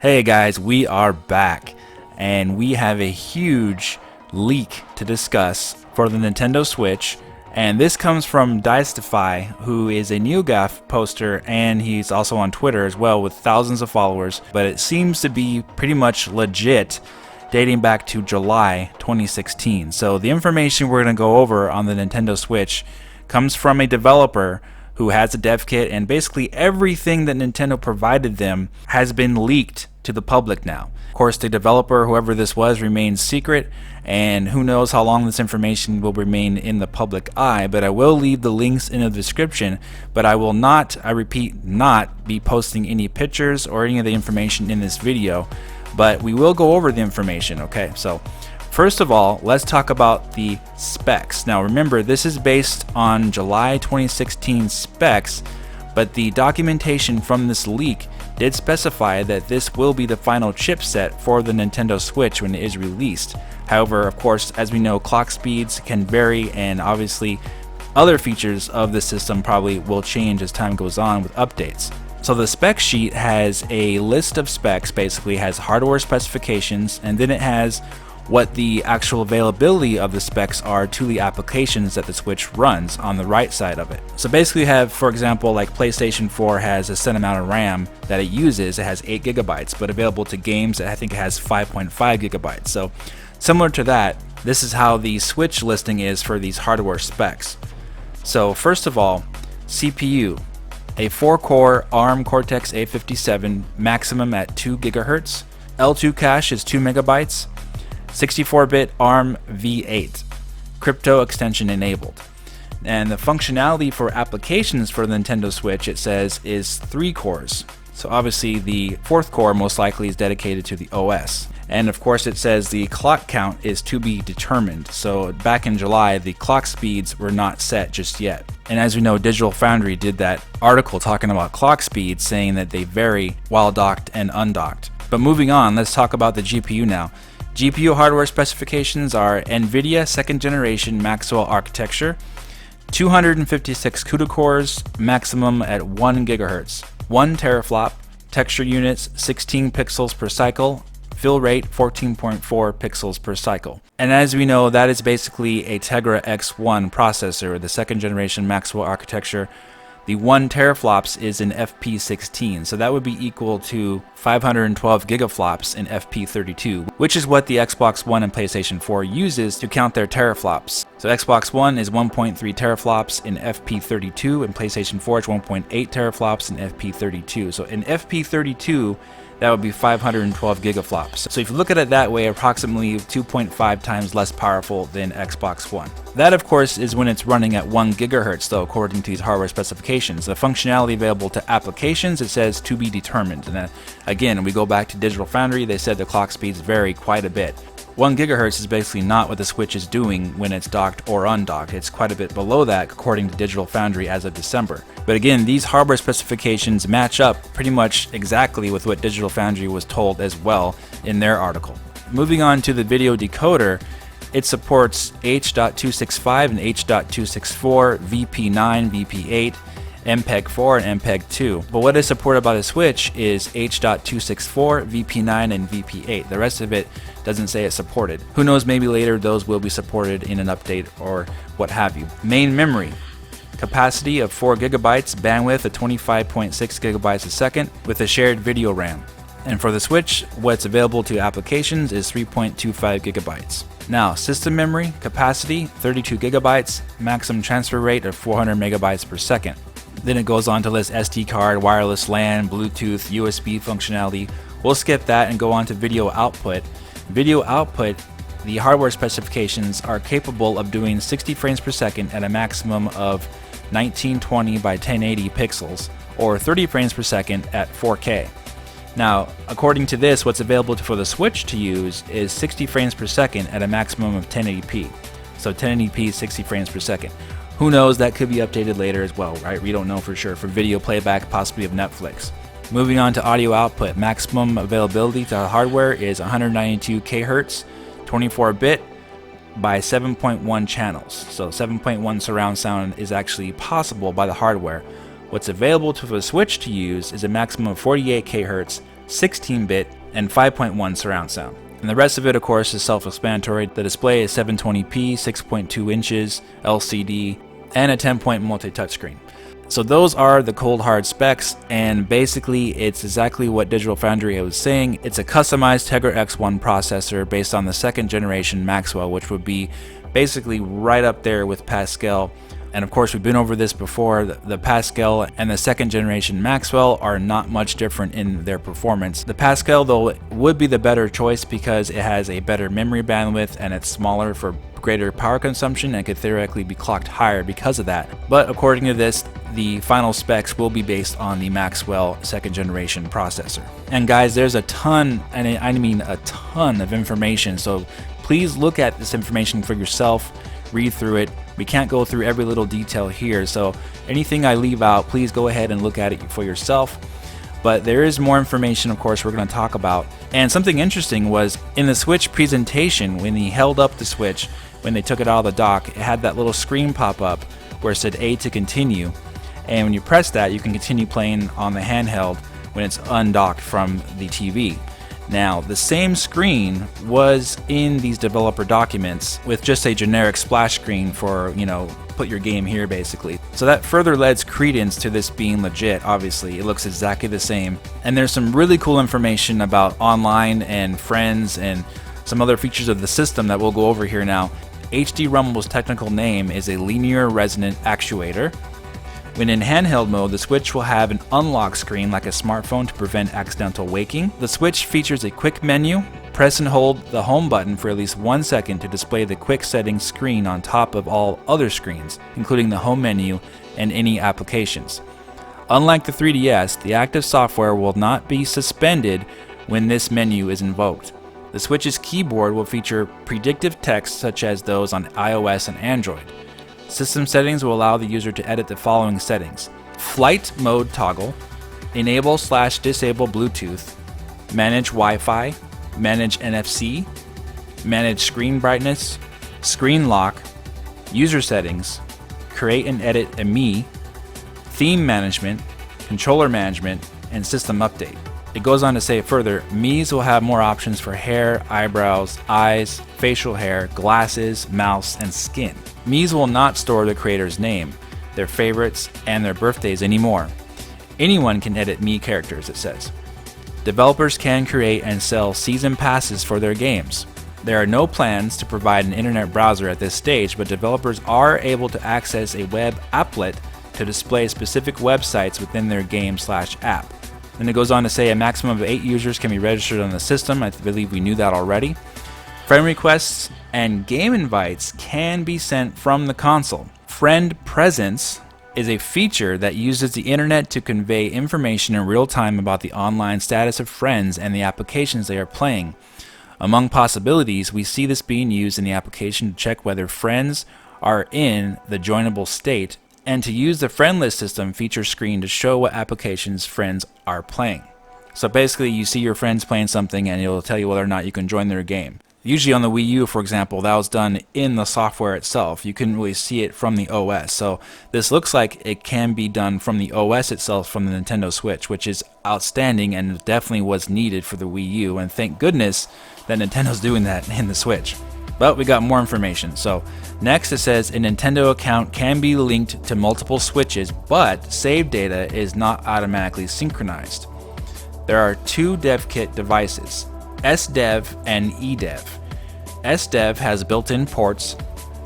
Hey guys, we are back and we have a huge leak to discuss for the Nintendo Switch, and this comes from Dicefy, who is a NeoGAF poster, and he's also on Twitter as well with thousands of followers, but it seems to be pretty much legit, dating back to July 2016. So the information we're going to go over on the Nintendo Switch comes from a developer who has a dev kit, and basically everything that Nintendo provided them has been leaked to the public now. Of course, the developer, whoever this was, remains secret, and who knows how long this information will remain in the public eye, but I will leave the links in the description, but I will not, I repeat, not be posting any pictures or any of the information in this video, but we will go over the information, okay? So first of all, let's talk about the specs. Now remember, this is based on July 2016 specs, but the documentation from this leak did specify that this will be the final chipset for the Nintendo Switch when it is released. However, of course, as we know, clock speeds can vary, and obviously other features of the system probably will change as time goes on with updates. So the spec sheet has a list of specs, basically has hardware specifications, and then it has what the actual availability of the specs are to the applications that the Switch runs on the right side of it. So basically you have, for example, like PlayStation 4 has a set amount of RAM that it uses. It has 8 gigabytes, but available to games, I think it has 5.5 gigabytes. So similar to that, this is how the Switch listing is for these hardware specs. So first of all, CPU, a 4-core ARM Cortex-A57, maximum at 2 gigahertz. L2 cache is 2 megabytes. 64-bit ARM v8, crypto extension enabled. And the functionality for applications for the Nintendo Switch, it says, is 3 cores. So obviously the 4th core most likely is dedicated to the OS. And of course it says the clock count is to be determined. So back in July, the clock speeds were not set just yet. And as we know, Digital Foundry did that article talking about clock speeds, saying that they vary while docked and undocked. But moving on, let's talk about the GPU now. GPU hardware specifications are NVIDIA 2nd generation Maxwell architecture, 256 CUDA cores, maximum at 1 gigahertz, 1 teraflop, texture units 16 pixels per cycle, fill rate 14.4 pixels per cycle. And as we know, that is basically a Tegra X1 processor, the 2nd generation Maxwell architecture. The 1 teraflops is in FP16, so that would be equal to 512 gigaflops in FP32, which is what the Xbox One and PlayStation 4 uses to count their teraflops. So Xbox One is 1.3 teraflops in FP32, and PlayStation 4 is 1.8 teraflops in FP32. So in FP32, that would be 512 gigaflops. So if you look at it that way, approximately 2.5 times less powerful than Xbox One. That, of course, is when it's running at 1 gigahertz, though, according to these hardware specifications. The functionality available to applications, it says to be determined. And again, we go back to Digital Foundry, they said the clock speeds vary quite a bit. 1 gigahertz is basically not what the Switch is doing when it's docked or undocked. It's quite a bit below that according to Digital Foundry as of December. But again, these hardware specifications match up pretty much exactly with what Digital Foundry was told as well in their article. Moving on to the video decoder, it supports H.265 and H.264, VP9, VP8, MPEG-4 and MPEG-2. But what is supported by the Switch is H.264, VP9, and VP8. The rest of it doesn't say it's supported. Who knows, maybe later those will be supported in an update or what have you. Main memory, capacity of 4 gigabytes, bandwidth of 25.6 gigabytes a second with a shared video RAM. And for the Switch, what's available to applications is 3.25 gigabytes. Now, system memory, capacity, 32 gigabytes, maximum transfer rate of 400 megabytes per second. Then it goes on to list SD card, wireless LAN, Bluetooth, USB functionality. We'll skip that and go on to video output. Video output, the hardware specifications are capable of doing 60 frames per second at a maximum of 1920 by 1080 pixels, or 30 frames per second at 4K. Now, according to this, what's available for the Switch to use is 60 frames per second at a maximum of 1080p. So 1080p, 60 frames per second. Who knows, that could be updated later as well, right? We don't know for sure. For video playback, possibly of Netflix. Moving on to audio output, maximum availability to hardware is 192 kHz, 24-bit by 7.1 channels. So 7.1 surround sound is actually possible by the hardware. What's available to the Switch to use is a maximum of 48 kHz, 16-bit, and 5.1 surround sound. And the rest of it, of course, is self-explanatory. The display is 720p, 6.2 inches, LCD, and a 10-point multi-touchscreen. So those are the cold hard specs, and basically it's exactly what Digital Foundry was saying. It's a customized Tegra X1 processor based on the 2nd generation Maxwell, which would be basically right up there with Pascal. And of course, we've been over this before. The Pascal and the 2nd generation Maxwell are not much different in their performance. The Pascal, though, would be the better choice because it has a better memory bandwidth and it's smaller for greater power consumption and could theoretically be clocked higher because of that. But according to this, the final specs will be based on the Maxwell 2nd generation processor. And guys, there's a ton, and I mean a ton of information, so please look at this information for yourself, read through it. We can't go through every little detail here, so anything I leave out, please go ahead and look at it for yourself. But there is more information, of course, we're going to talk about. And something interesting was in the Switch presentation, when he held up the Switch, when they took it out of the dock, it had that little screen pop up where it said A to continue. And when you press that, you can continue playing on the handheld when it's undocked from the TV. Now, the same screen was in these developer documents with just a generic splash screen for, put your game here basically. So that further lends credence to this being legit, obviously. It looks exactly the same. And there's some really cool information about online and friends and some other features of the system that we'll go over here now. HD Rumble's technical name is a linear resonant actuator. When in handheld mode, the Switch will have an unlock screen like a smartphone to prevent accidental waking. The Switch features a quick menu. Press and hold the home button for at least 1 second to display the quick settings screen on top of all other screens, including the home menu and any applications. Unlike the 3DS, the active software will not be suspended when this menu is invoked. The Switch's keyboard will feature predictive text such as those on iOS and Android. System settings will allow the user to edit the following settings: flight mode toggle, enable/disable Bluetooth, manage Wi-Fi, manage NFC, manage screen brightness, screen lock, user settings, create and edit a Mii, theme management, controller management, and system update. It goes on to say further, Mii's will have more options for hair, eyebrows, eyes, facial hair, glasses, mouse, and skin. Mii's will not store the creator's name, their favorites, and their birthdays anymore. Anyone can edit Mii characters, it says. Developers can create and sell season passes for their games. There are no plans to provide an internet browser at this stage, but developers are able to access a web applet to display specific websites within their game/app. Then it goes on to say a maximum of 8 users can be registered on the system. I believe we knew that already. Friend requests and game invites can be sent from the console. Friend presence is a feature that uses the internet to convey information in real time about the online status of friends and the applications they are playing. Among possibilities, we see this being used in the application to check whether friends are in the joinable state, and to use the friend list system feature screen to show what applications friends are playing. So basically you see your friends playing something and it'll tell you whether or not you can join their game. Usually on the Wii U, for example, that was done in the software itself. You couldn't really see it from the OS. So this looks like it can be done from the OS itself from the Nintendo Switch, which is outstanding and definitely was needed for the Wii U. And thank goodness that Nintendo's doing that in the Switch. But we got more information. So next it says a Nintendo account can be linked to multiple Switches, but save data is not automatically synchronized. There are 2 DevKit devices, SDev and eDev. SDev has built-in ports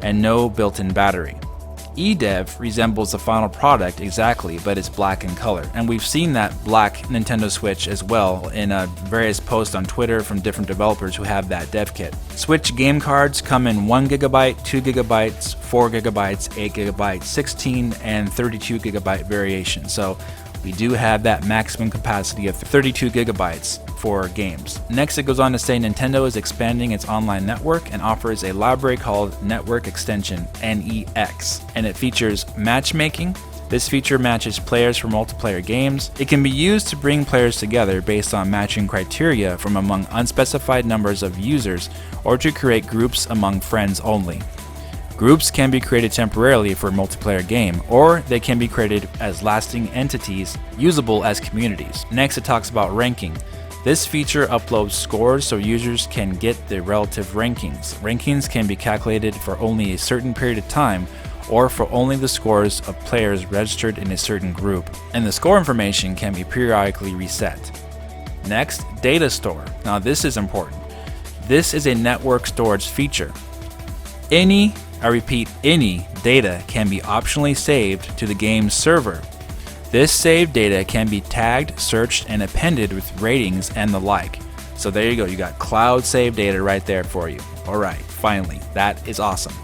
and no built-in battery. eDev resembles the final product exactly, but it's black in color. And we've seen that black Nintendo Switch as well in various posts on Twitter from different developers who have that dev kit. Switch game cards come in 1GB, 2GB, 4GB, 8GB, 16 and 32GB variations. So we do have that maximum capacity of 32GB for games. Next, it goes on to say Nintendo is expanding its online network and offers a library called Network Extension, NEX, and it features matchmaking. This feature matches players for multiplayer games. It can be used to bring players together based on matching criteria from among unspecified numbers of users, or to create groups among friends only. Groups can be created temporarily for a multiplayer game, or they can be created as lasting entities usable as communities. Next, it talks about ranking. This feature uploads scores so users can get their relative rankings. Rankings can be calculated for only a certain period of time or for only the scores of players registered in a certain group, and the score information can be periodically reset. Next, data store. Now this is important. This is a network storage feature. Any data can be optionally saved to the game's server. This saved data can be tagged, searched, and appended with ratings and the like. So there you go, you got cloud saved data right there for you. Alright, finally, that is awesome.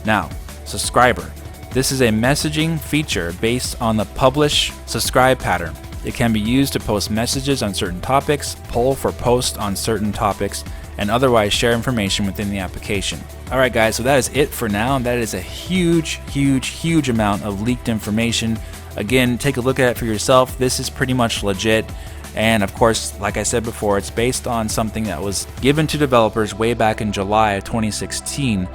Now, subscriber. This is a messaging feature based on the publish subscribe pattern. It can be used to post messages on certain topics, poll for posts on certain topics, and otherwise share information within the application. Alright guys, so that is it for now. That is a huge amount of leaked information. Again, take a look at it for yourself. This is pretty much legit. And of course, like I said before, it's based on something that was given to developers way back in July of 2016.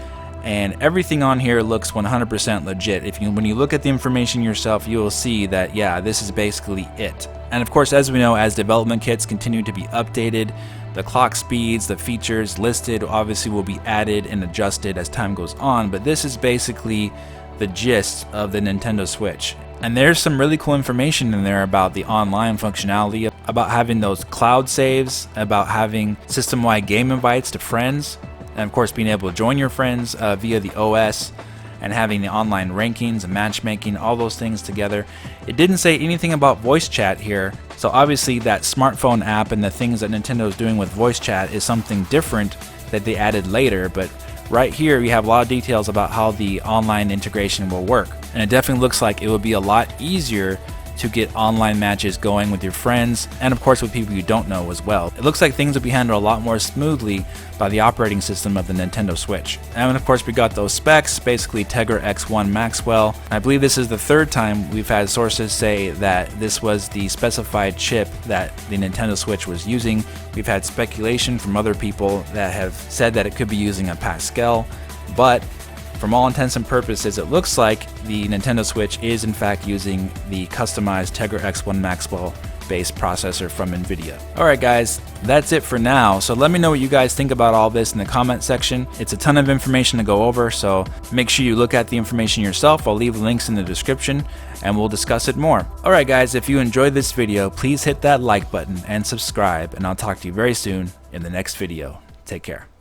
And everything on here looks 100% legit. When you look at the information yourself, you will see that, yeah, this is basically it. And of course, as we know, as development kits continue to be updated, the clock speeds, the features listed obviously will be added and adjusted as time goes on, but this is basically the gist of the Nintendo Switch. And there's some really cool information in there about the online functionality, about having those cloud saves, about having system-wide game invites to friends, and of course being able to join your friends via the OS, and having the online rankings and matchmaking, all those things together. It didn't say anything about voice chat here, so obviously that smartphone app and the things that Nintendo is doing with voice chat is something different that they added later, but right here we have a lot of details about how the online integration will work. And it definitely looks like it will be a lot easier to get online matches going with your friends, and of course with people you don't know as well. It looks like things will be handled a lot more smoothly by the operating system of the Nintendo Switch. And of course we got those specs, basically Tegra X1 Maxwell. I believe this is the third time we've had sources say that this was the specified chip that the Nintendo Switch was using. We've had speculation from other people that have said that it could be using a Pascal, but from all intents and purposes, it looks like the Nintendo Switch is in fact using the customized Tegra X1 Maxwell based processor from NVIDIA. Alright guys, that's it for now. So let me know what you guys think about all this in the comment section. It's a ton of information to go over, so make sure you look at the information yourself. I'll leave links in the description and we'll discuss it more. Alright guys, if you enjoyed this video, please hit that like button and subscribe, and I'll talk to you very soon in the next video. Take care.